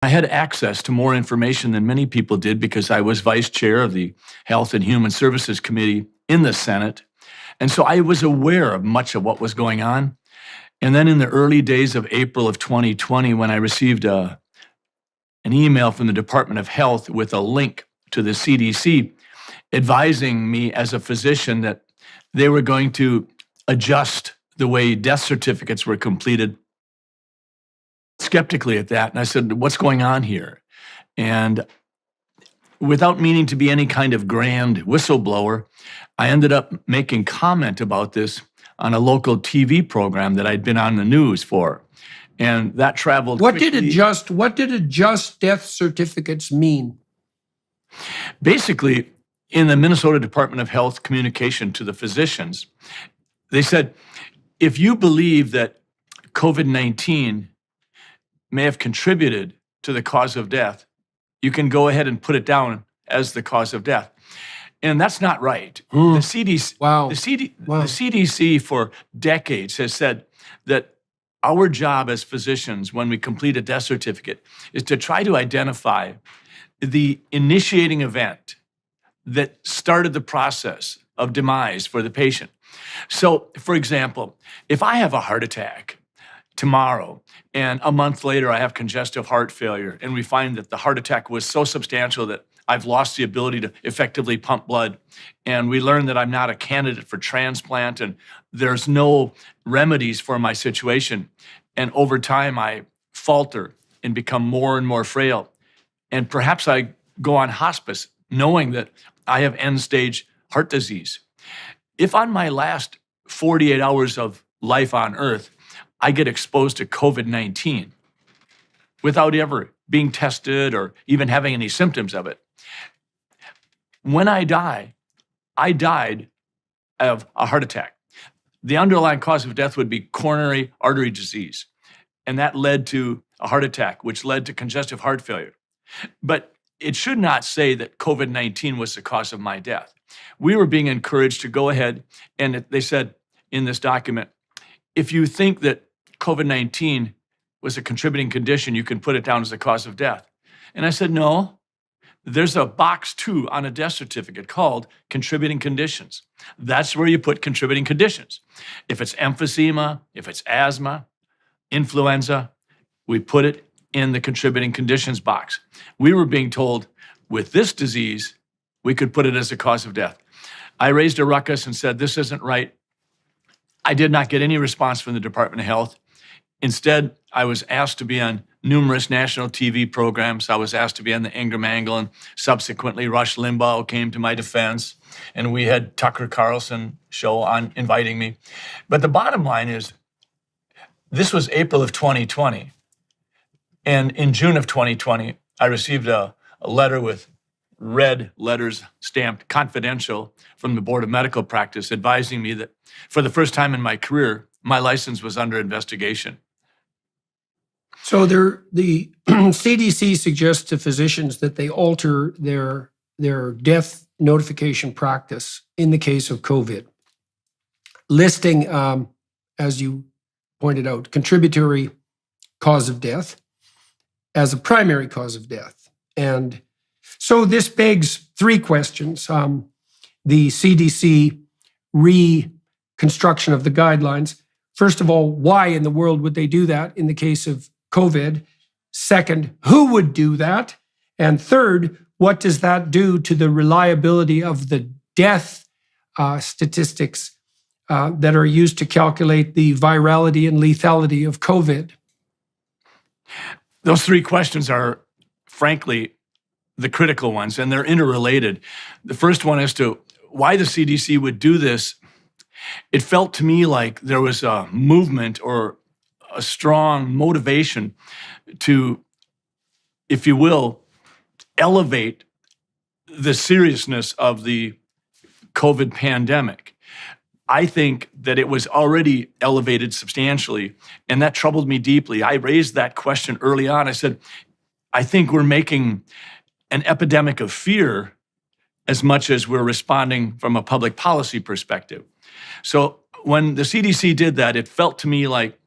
I had access to more information than many people did because I was vice chair of the Health and Human Services Committee in the Senate. And so I was aware of much of what was going on. And then in the early days of April of 2020, when I received an email from the Department of Health with a link to the CDC advising me as a physician that they were going to adjust the way death certificates were completed, skeptically at that. And I said, what's going on here? And without meaning to be any kind of grand whistleblower, I ended up making comment about this on a local TV program that I'd been on the news for. And that traveled quickly. What did adjust death certificates mean? Basically, in the Minnesota Department of Health communication to the physicians, they said, if you believe that COVID-19 may have contributed to the cause of death, you can go ahead and put it down as the cause of death. And that's not right. The CDC for decades has said that our job as physicians when we complete a death certificate is to try to identify the initiating event that started the process of demise for the patient. So, for example, if I have a heart attack tomorrow and a month later I have congestive heart failure and we find that the heart attack was so substantial that I've lost the ability to effectively pump blood, and we learn that I'm not a candidate for transplant and there's no remedies for my situation, and over time I falter and become more and more frail, and perhaps I go on hospice knowing that I have end-stage heart disease. If on my last 48 hours of life on Earth, I get exposed to COVID-19 without ever being tested or even having any symptoms of it, when I die, I died of a heart attack. The underlying cause of death would be coronary artery disease, and that led to a heart attack, which led to congestive heart failure. But it should not say that COVID-19 was the cause of my death. We were being encouraged to go ahead, and they said in this document, if you think that COVID-19 was a contributing condition, you can put it down as the cause of death. And I said, no. There's a box 2 on a death certificate called contributing conditions. That's where you put contributing conditions. If it's emphysema, if it's asthma, influenza, we put it in the contributing conditions box. We were being told with this disease, we could put it as a cause of death. I raised a ruckus and said, this isn't right. I did not get any response from the Department of Health. Instead, I was asked to be on numerous national TV programs. I was asked to be on the Ingram Angle, and subsequently Rush Limbaugh came to my defense, and we had Tucker Carlson show on inviting me. But the bottom line is, this was April of 2020, and in June of 2020, I received a letter with red letters stamped confidential from the Board of Medical Practice advising me that for the first time in my career, my license was under investigation. So the CDC suggests to physicians that they alter their death notification practice in the case of COVID, listing, as you pointed out, contributory cause of death as a primary cause of death. And so this begs 3 questions. The CDC reconstruction of the guidelines. First of all, why in the world would they do that in the case of COVID? Second, who would do that? And third, what does that do to the reliability of the death statistics that are used to calculate the virality and lethality of COVID? Those 3 questions are, frankly, the critical ones, and they're interrelated. The first one as to why the CDC would do this. It felt to me like there was a movement or a strong motivation to, if you will, elevate the seriousness of the COVID pandemic. I think that it was already elevated substantially, and that troubled me deeply. I raised that question early on. I said, I think we're making an epidemic of fear as much as we're responding from a public policy perspective. So when the CDC did that, it felt to me like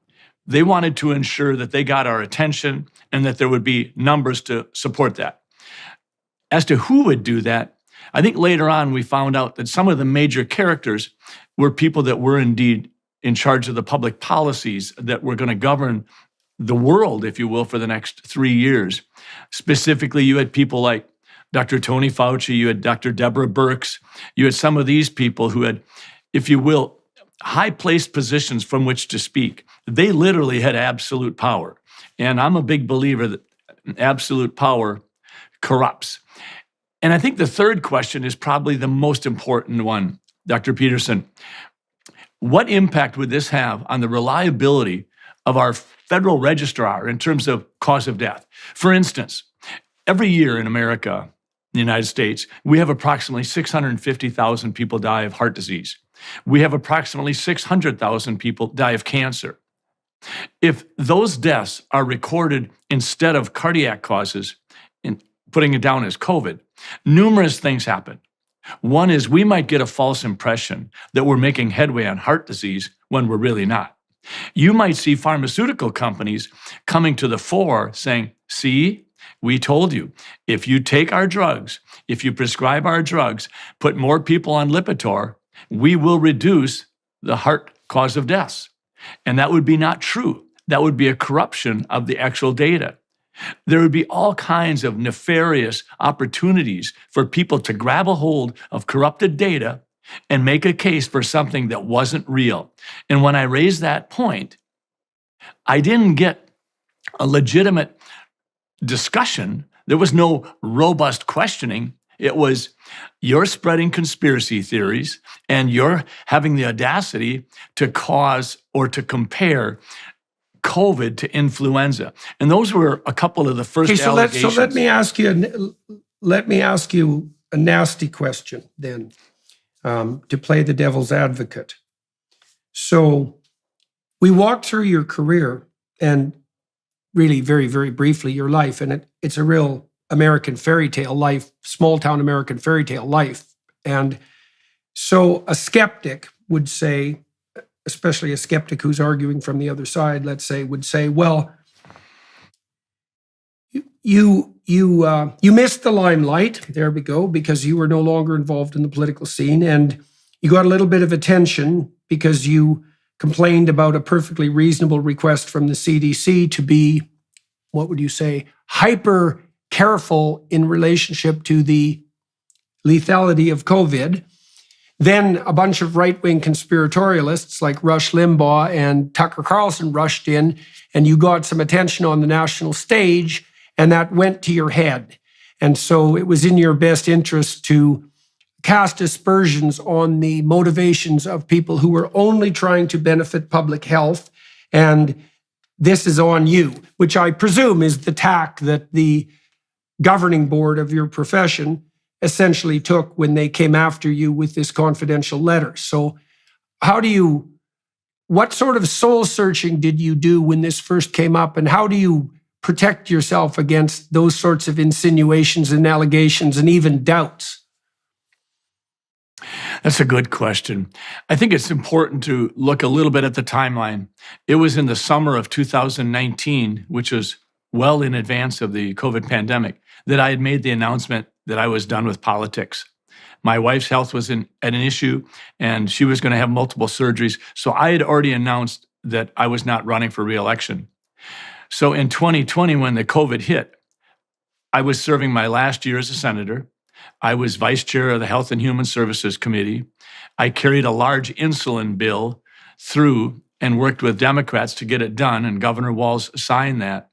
They wanted to ensure that they got our attention and that there would be numbers to support that. As to who would do that, I think later on we found out that some of the major characters were people that were indeed in charge of the public policies that were going to govern the world, if you will, for the next 3 years. Specifically, you had people like Dr. Tony Fauci, you had Dr. Deborah Birx, you had some of these people who had, if you will, high-placed positions from which to speak. They literally had absolute power. And I'm a big believer that absolute power corrupts. And I think the third question is probably the most important one, Dr. Peterson. What impact would this have on the reliability of our federal registrar in terms of cause of death? For instance, every year in America, in the United States, we have approximately 650,000 people die of heart disease. We have approximately 600,000 people die of cancer. If those deaths are recorded instead of cardiac causes, and putting it down as COVID, numerous things happen. One is we might get a false impression that we're making headway on heart disease when we're really not. You might see pharmaceutical companies coming to the fore saying, see, we told you, if you take our drugs, if you prescribe our drugs, put more people on Lipitor, we will reduce the heart cause of deaths. And that would be not true. That would be a corruption of the actual data. There would be all kinds of nefarious opportunities for people to grab a hold of corrupted data and make a case for something that wasn't real. And when I raised that point, I didn't get a legitimate discussion. There was no robust questioning. It was, you're spreading conspiracy theories and you're having the audacity to cause or to compare COVID to influenza. And those were a couple of the first allegations. So let me ask you a nasty question then, to play the devil's advocate. So we walked through your career and really very, very briefly your life, and it's a real American fairy tale life, small town American fairy tale life. And so a skeptic would say, especially a skeptic who's arguing from the other side, let's say, would say, well, you missed the limelight, there we go, because you were no longer involved in the political scene, and you got a little bit of attention because you complained about a perfectly reasonable request from the CDC to be, what would you say, hyper careful in relationship to the lethality of COVID. Then a bunch of right-wing conspiratorialists like Rush Limbaugh and Tucker Carlson rushed in, and you got some attention on the national stage, and that went to your head. And so it was in your best interest to cast aspersions on the motivations of people who were only trying to benefit public health, and this is on you, which I presume is the tack that the governing board of your profession essentially took when they came after you with this confidential letter. So what sort of soul searching did you do when this first came up, and how do you protect yourself against those sorts of insinuations and allegations and even doubts? That's a good question. I think it's important to look a little bit at the timeline. It was in the summer of 2019, which was well in advance of the COVID pandemic, that I had made the announcement that I was done with politics. My wife's health was at an issue, and she was going to have multiple surgeries. So I had already announced that I was not running for re-election. So in 2020, when the COVID hit, I was serving my last year as a senator. I was vice chair of the Health and Human Services Committee. I carried a large insulin bill through and worked with Democrats to get it done, and Governor Walz signed that.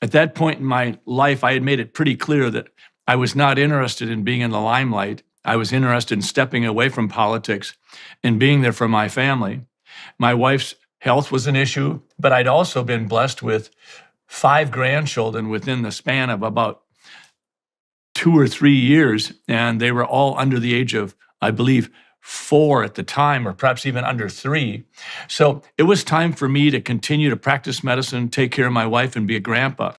At that point in my life, I had made it pretty clear that I was not interested in being in the limelight. I was interested in stepping away from politics and being there for my family. My wife's health was an issue, but I'd also been blessed with 5 grandchildren within the span of about 2 or 3 years, and they were all under the age of, I believe, 4 at the time, or perhaps even under 3. So it was time for me to continue to practice medicine, take care of my wife, and be a grandpa.